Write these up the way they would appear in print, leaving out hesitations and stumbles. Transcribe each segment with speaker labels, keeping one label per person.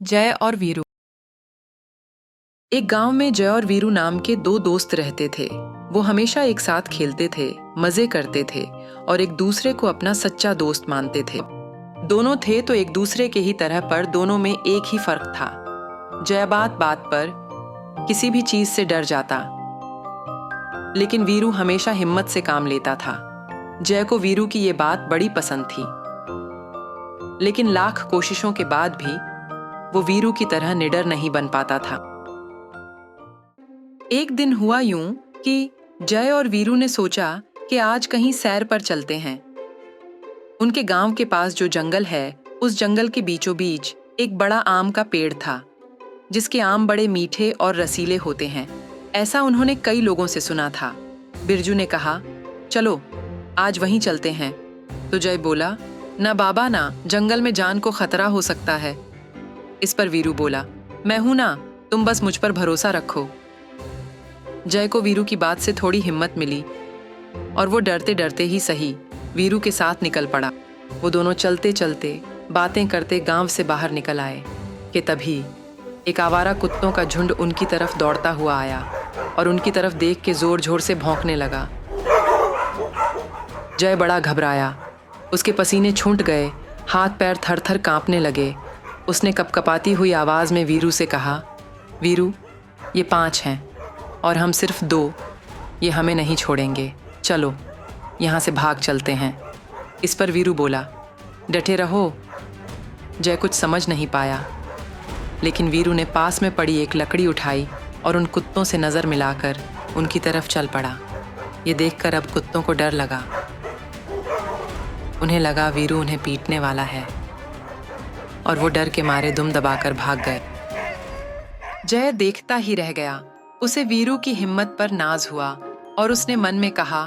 Speaker 1: जय और वीरू। एक गांव में जय और वीरू नाम के दो दोस्त रहते थे। वो हमेशा एक साथ खेलते थे, मजे करते थे और एक दूसरे को अपना सच्चा दोस्त मानते थे। दोनों थे तो एक दूसरे के ही तरह, पर दोनों में एक ही फर्क था। जय बात बात पर किसी भी चीज से डर जाता, लेकिन वीरू हमेशा हिम्मत से काम लेता था। जय को वीरू की ये बात बड़ी पसंद थी, लेकिन लाख कोशिशों के बाद भी वो वीरू की तरह निडर नहीं बन पाता था। एक दिन हुआ यूं कि जय और वीरू ने सोचा कि आज कहीं सैर पर चलते हैं। उनके गांव के पास जो जंगल है, उस जंगल के बीचों बीच एक बड़ा आम का पेड़ था, जिसके आम बड़े मीठे और रसीले होते हैं। ऐसा उन्होंने कई लोगों से सुना था। बिरजू ने कहा, चलो आज वहीं चलते हैं। तो जय बोला, ना बाबा ना, जंगल में जान को खतरा हो सकता है। इस पर वीरू बोला, मैं हूं ना, तुम बस मुझ पर भरोसा रखो। जय को वीरू की बात से थोड़ी हिम्मत मिली और वो डरते डरते ही सही वीरू के साथ निकल पड़ा। वो दोनों चलते चलते बातें करते गांव से बाहर निकल आए कि तभी एक आवारा कुत्तों का झुंड उनकी तरफ दौड़ता हुआ आया और उनकी तरफ देख के जोर जोर से भौंकने लगा। जय बड़ा घबराया, उसके पसीने छूट गए, हाथ पैर थर थर कांपने लगे। उसने कपकपाती हुई आवाज में वीरू से कहा, वीरू, ये 5 हैं और हम सिर्फ 2, ये हमें नहीं छोड़ेंगे। चलो यहाँ से भाग चलते हैं। इस पर वीरू बोला, डटे रहो। जय कुछ समझ नहीं पाया, लेकिन वीरू ने पास में पड़ी एक लकड़ी उठाई और उन कुत्तों से नज़र मिलाकर उनकी तरफ चल पड़ा। ये देखकर अब कुत्तों को डर लगा। उन्हें लगा वीरू उन्हें पीटने वाला है और वो डर के मारे दुम दबाकर भाग गए। जय देखता ही रह गया। उसे वीरू की हिम्मत पर नाज हुआ और उसने मन में कहा,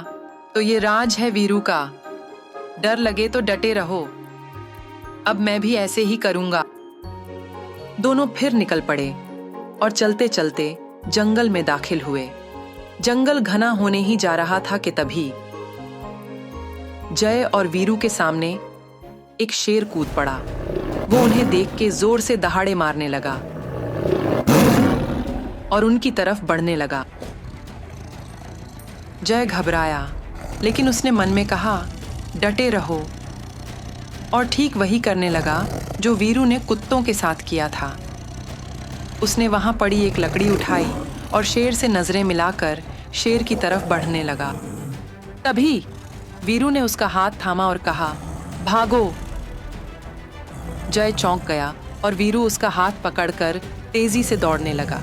Speaker 1: तो ये राज है वीरू का, डर लगे तो डटे रहो, अब मैं भी ऐसे ही करूंगा। दोनों फिर निकल पड़े और चलते चलते जंगल में दाखिल हुए। जंगल घना होने ही जा रहा था कि तभी जय और वीरू के सामने एक शेर कूद पड़ा। वो उन्हें देख के जोर से दहाड़े मारने लगा और उनकी तरफ बढ़ने लगा। जय घबराया, लेकिन उसने मन में कहा, डटे रहो, और ठीक वही करने लगा जो वीरू ने कुत्तों के साथ किया था। उसने वहां पड़ी एक लकड़ी उठाई और शेर से नजरें मिलाकर शेर की तरफ बढ़ने लगा। तभी वीरू ने उसका हाथ थामा और कहा, भागो। जय चौंक गया और वीरू उसका हाथ पकड़कर तेजी से दौड़ने लगा।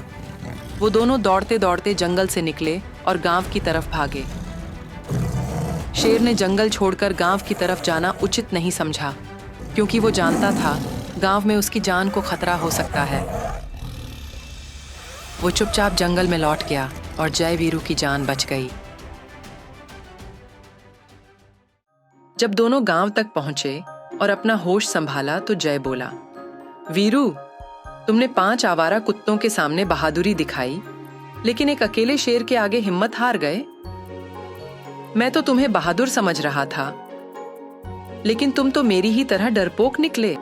Speaker 1: वो दोनों दौड़ते दौड़ते जंगल से निकले और गांव की तरफ भागे। शेर ने जंगल छोड़कर गांव की तरफ जाना उचित नहीं समझा, क्योंकि वो जानता था गांव में उसकी जान को खतरा हो सकता है। वो चुपचाप जंगल में लौट गया और जय वीरू की जान बच गई। जब दोनों गांव तक पहुंचे और अपना होश संभाला तो जय बोला, वीरू, तुमने 5 आवारा कुत्तों के सामने बहादुरी दिखाई, लेकिन एक अकेले शेर के आगे हिम्मत हार गए। मैं तो तुम्हें बहादुर समझ रहा था, लेकिन तुम तो मेरी ही तरह डरपोक निकले।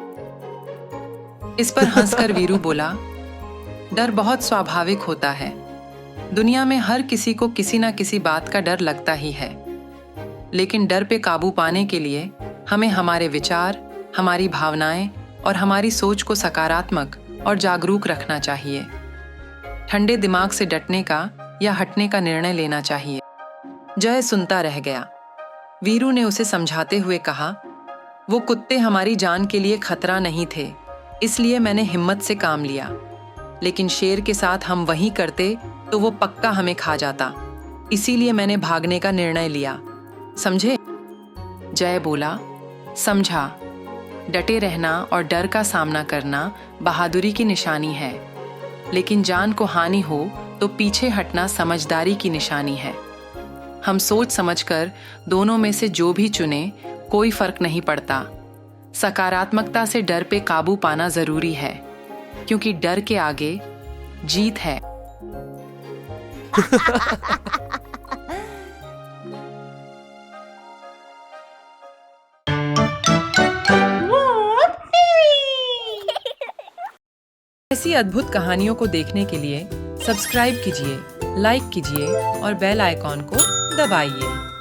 Speaker 1: इस पर हंसकर वीरू बोला, डर बहुत स्वाभाविक होता है। दुनिया में हर किसी को किसी ना किसी बात का डर लगता ही है, लेकिन डर पे काबू पाने के लिए हमें हमारे विचार, हमारी भावनाएं और हमारी सोच को सकारात्मक और जागरूक रखना चाहिए। ठंडे दिमाग से डटने का या हटने का निर्णय लेना चाहिए। जय सुनता रह गया। वीरू ने उसे समझाते हुए कहा, वो कुत्ते हमारी जान के लिए खतरा नहीं थे, इसलिए मैंने हिम्मत से काम लिया, लेकिन शेर के साथ हम वही करते तो वो पक्का हमें खा जाता, इसीलिए मैंने भागने का निर्णय लिया, समझे? जय बोला, समझा। डटे रहना और डर का सामना करना बहादुरी की निशानी है, लेकिन जान को हानि हो तो पीछे हटना समझदारी की निशानी है। हम सोच समझकर दोनों में से जो भी चुने, कोई फर्क नहीं पड़ता। सकारात्मकता से डर पे काबू पाना जरूरी है, क्योंकि डर के आगे जीत है। ऐसी अद्भुत कहानियों को देखने के लिए सब्सक्राइब कीजिए, लाइक कीजिए और बेल आइकॉन को दबाइए।